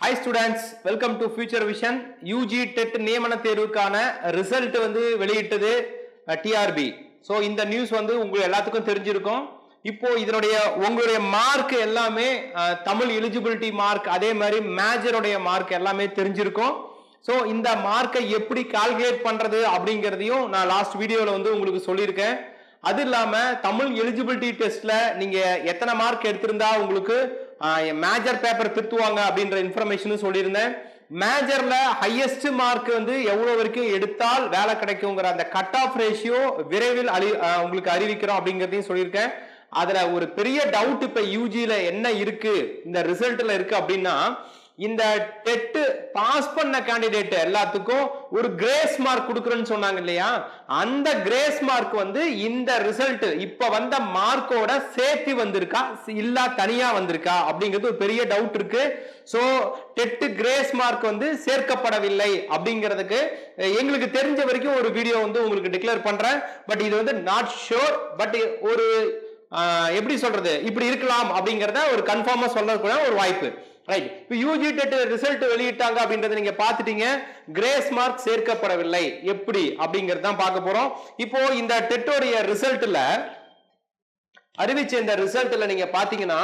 Hi students, welcome to Future Vision. UG TET நியமன தேர்வுக்கான result வந்து வெளியிட்டது TRB. ஸோ இந்த நியூஸ் வந்து உங்களுக்கு எல்லாத்துக்கும் தெரிஞ்சிருக்கும். இப்போ இதனுடைய உங்களுடைய மார்க் எல்லாமே தமிழ் எலிஜிபிலிட்டி மார்க், அதே மாதிரி மேஜருடைய மார்க் எல்லாமே தெரிஞ்சிருக்கும். ஸோ இந்த மார்க்கை எப்படி கால்குலேட் பண்றது அப்படிங்கிறதையும் நான் லாஸ்ட் வீடியோவில் வந்து உங்களுக்கு சொல்லியிருக்கேன். அது இல்லாம தமிழ் எலிஜிபிலிட்டி டெஸ்ட்ல நீங்க எத்தனை மார்க் எடுத்திருந்தா உங்களுக்கு மேஜர் பேப்பர் திருத்துவாங்க அப்படின்ற இன்ஃபர்மேஷன் சொல்லியிருந்தேன். மேஜர்ல ஹையஸ்ட் மார்க் வந்து எவ்வளவு வரைக்கும் எடுத்தால் வேலை கிடைக்குங்கிற அந்த கட் ஆஃப் ரேஷியோ விரைவில் உங்களுக்கு அறிவிக்கிறோம் அப்படிங்கிறதையும் சொல்லியிருக்கேன். அதுல ஒரு பெரிய டவுட் இப்ப யூஜில என்ன இருக்கு, இந்த ரிசல்ட்ல இருக்கு அப்படின்னா, இந்த டெட் பாஸ் பண்ண கேண்டிடேட் எல்லாத்துக்கும் ஒரு கிரேஸ் மார்க் கொடுக்கறேன்னு சொன்னாங்க இல்லையா, அந்த கிரேஸ் மார்க் வந்து இந்த ரிசல்ட் இப்ப வந்த மார்க்கோட சேர்த்து வந்திருக்கா இல்ல தனியா வந்திருக்கா அப்படிங்கிறது ஒரு பெரிய டவுட் இருக்கு. சோ டெட் கிரேஸ் மார்க் வந்து சேர்க்கப்படவில்லை அப்படிங்கிறதுக்கு எங்களுக்கு தெரிஞ்ச வரைக்கும் ஒரு வீடியோ வந்து உங்களுக்கு டிக்ளேர் பண்றேன். பட் இது வந்து நாட் ஷூர், பட் ஒரு எப்படி சொல்றது, இப்படி இருக்கலாம் அப்படிங்கறத ஒரு கன்ஃபார்மா சொல்லக்கூடிய ஒரு வாய்ப்பு. ரைட், இப்போ யூஜி டெட் ரிசல்ட் வெளியிட்டாங்க அப்படின்றத நீங்க பாத்துட்டீங்க. கிரேஸ் மார்க் சேர்க்கப்படவில்லை எப்படி அப்படிங்கறது தான் பார்க்க போறோம். இப்போ இந்த டெட்டோடைய ரிசல்ட்ல அறிவிச்ச இந்த ரிசல்ட்ல நீங்க பாத்தீங்கன்னா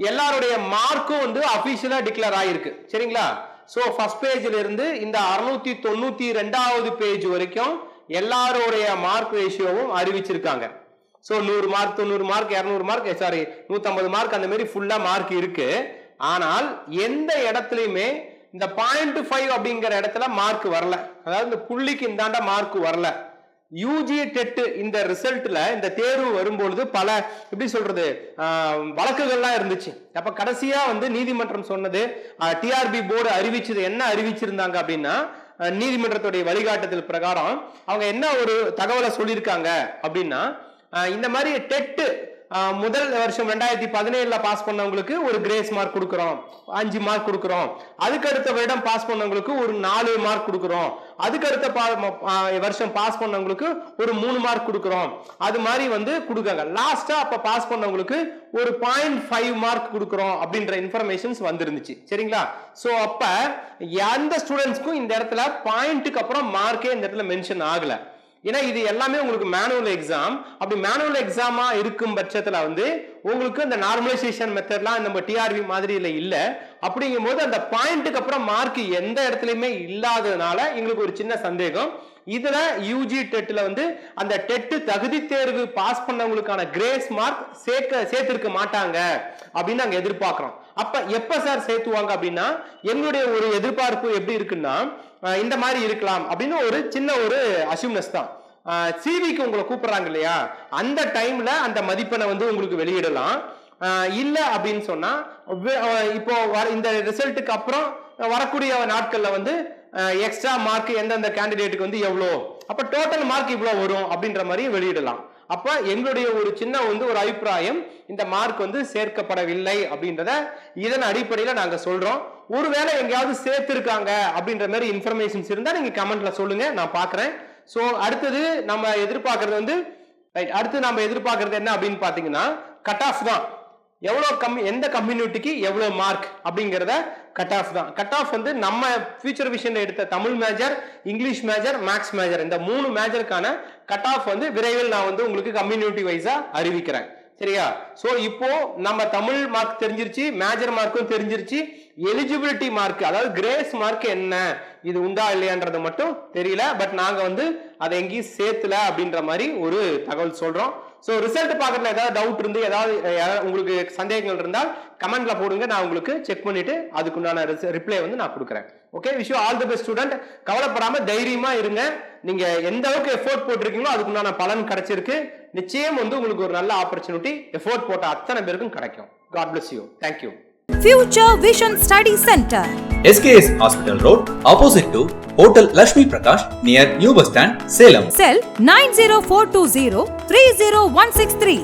எல்லாருடைய மார்க்கும் வந்து அபிஷியலா டிக்ளேர் ஆயிருக்கு. சரிங்களா? சோ ஃபர்ஸ்ட் பேஜ்ல இருந்து இந்த 692வது பேஜ் வரைக்கும் எல்லாருடைய மார்க் ரேஷியோவும் அறிவிச்சிருக்காங்க. So 100 mark, 90 mark, 200 mark, sorry 150 mark, அந்த மாதிரி ஃபுல்லா மார்க் இருக்கு. ஆனால் எந்த இடத்துலயுமே இந்த 0.5 அப்படிங்கிற இடத்துல மார்க் வரல, அதாவது இந்த புள்ளிக்கு இந்தாண்ட மார்க் வரல. யூஜி டெட் இந்த ரிசல்ட்ல இந்த தேர்வு வரும்பொழுது பல எப்படி சொல்றது வழக்குகள்லாம் இருந்துச்சு. அப்ப கடைசியா வந்து நீதிமன்றம் சொன்னது, டிஆர்பி போர்டு அறிவிச்சது என்ன அறிவிச்சிருந்தாங்க அப்படின்னா, நீதிமன்றத்துடைய வழிகாட்டுதல் பிரகாரம் அவங்க என்ன ஒரு தகவலை சொல்லியிருக்காங்க அப்படின்னா, இந்த மாதிரி டெட் முதல் வருஷம் 2017 பாஸ் பண்ணவங்களுக்கு ஒரு கிரேஸ் மார்க் கொடுக்கிறோம், 5 மார்க் கொடுக்கிறோம். அதுக்கு அடுத்த வருடம் பாஸ் பண்ணவங்களுக்கு ஒரு 4 மார்க் கொடுக்கிறோம். அதுக்கு அடுத்த வருஷம் பாஸ் பண்ணவங்களுக்கு ஒரு 3 மார்க் கொடுக்கிறோம். அது மாதிரி வந்து கொடுக்காங்க. லாஸ்டா அப்ப பாஸ் பண்ணவங்களுக்கு ஒரு 0.5 மார்க் கொடுக்கிறோம் அப்படின்ற இன்ஃபர்மேஷன்ஸ் வந்துருந்துச்சு. சரிங்களா? சோ அப்ப எந்த ஸ்டூடெண்ட்ஸ்க்கும் இந்த இடத்துல பாயிண்ட்டுக்கு அப்புறம் மார்க்கே இந்த இடத்துல மென்ஷன் ஆகல. ஏன்னா இது எல்லாமே உங்களுக்கு மேனுவல் எக்ஸாம். அப்படி மேனுவல் எக்ஸாமா இருக்கும் பட்சத்துல வந்து உங்களுக்கு அந்த நார்மலைசேஷன் மெத்தட்லாம் நம்ம டிஆர்பி மாதிரி இல்ல. அப்படிங்கும் போது அந்த பாயிண்ட்டுக்கு அப்புறம் மார்க் எந்த இடத்துலயுமே இல்லாததுனால எங்களுக்கு ஒரு சின்ன சந்தேகம். இதுல யூஜி டெட்ல வந்து அந்த டெட் தகுதி தேர்வு பாஸ் பண்ணவங்களுக்கான கிரேஸ் மார்க் சேர்த்திருக்க மாட்டாங்க அப்படின்னு நாங்க எதிர்பார்க்கிறோம். அப்ப எப்ப சார் சேர்த்துவாங்க அப்படின்னா, எங்களுடைய ஒரு எதிர்பார்ப்பு எப்படி இருக்குன்னா, இந்த மாதிரி இருக்கலாம் அப்படின்னு ஒரு சின்ன ஒரு அசியூம்னஸ் தான். சிவிக்கு உங்களை கூப்பிடுறாங்க இல்லையா, அந்த டைம்ல அந்த மதிப்பெண்ணை வந்து உங்களுக்கு வெளியிடலாம். இல்ல அப்படின்னு சொன்னா இப்போ இந்த ரிசல்ட்டுக்கு அப்புறம் வரக்கூடிய நாட்கள்ல வந்து எக்ஸ்ட்ரா மார்க் எந்தெந்த கேண்டிடேட்டுக்கு வந்து எவ்வளோ, அப்ப டோட்டல் மார்க் இவ்வளவு வரும் அப்படின்ற மாதிரி வெளியிடலாம். அப்ப எங்களுடைய ஒரு சின்ன வந்து ஒரு அபிப்பிராயம், இந்த மார்க் வந்து சேர்க்கப்படவில்லை அப்படின்றத இதன் அடிப்படையில நாங்க சொல்றோம். ஒருவேளை எங்கேயாவது சேர்த்திருக்காங்க அப்படின்ற மாதிரி இன்ஃபர்மேஷன்ஸ் இருந்தா நீங்க கமெண்ட்ல சொல்லுங்க, நான் பாக்குறேன். சோ அடுத்தது நம்ம எதிர்பார்க்கறது வந்து என்ன அப்படின்னு பாத்தீங்கன்னா, கட் ஆஃப் தான். எவ்வளவு எந்த கம்யூனிட்டிக்கு எவ்வளவு மார்க் அப்படிங்கறத கட் ஆஃப் தான். கட் ஆஃப் வந்து நம்ம ஃபியூச்சர் விஷன் எடுத்த Tamil major, English major, maths major, இந்த 3 மேஜருக்கான கட் ஆஃப் வந்து விரைவில் நான் வந்து உங்களுக்கு கம்யூனிட்டி வைஸா அறிவிக்கிறேன். சரியா? சோ இப்போ நம்ம தமிழ் மார்க் தெரிஞ்சிருச்சு, மேஜர் மார்க்கும் தெரிஞ்சிருச்சு, எலிஜிபிலிட்டி மார்க் அதாவது கிரேஸ் மார்க் என்ன, இது உண்டா இல்லையான்றது மட்டும் தெரியல. பட் நாங்க வந்து அதை எங்கேயும் சேர்த்துல அப்படின்ற மாதிரி ஒரு தகவல் சொல்றோம். சோ ரிசல்ட் பாக்கிறதுல ஏதாவது டவுட் இருந்து ஏதாவது உங்களுக்கு சந்தேகங்கள் இருந்தால் கமெண்ட்ல போடுங்க, நான் உங்களுக்கு செக் பண்ணிட்டு அதுக்குண்டான ரிப்ளை வந்து நான் கொடுக்குறேன். Okay, wish you all the best student. கவலைப்படாம தைரியமா இருங்க. நீங்க எந்த அளவுக்கு எஃபோர்ட் போட்டிருக்கீங்களோ அதுக்குண்டான பலன் கிடைச்சிருக்கு. நிச்சயம் வந்து உங்களுக்கு ஒரு நல்ல ஆப்பர்ச்சுனிட்டி எஃபோர்ட் போட்ட அத்தனை பேருக்கும் கிடைக்கும். God bless you. Thank you. Future Vision Study Center, SKS Hospital Road, opposite to Hotel Lakshmi Prakash, near New Bus Stand, Salem. Cell 90420 30163.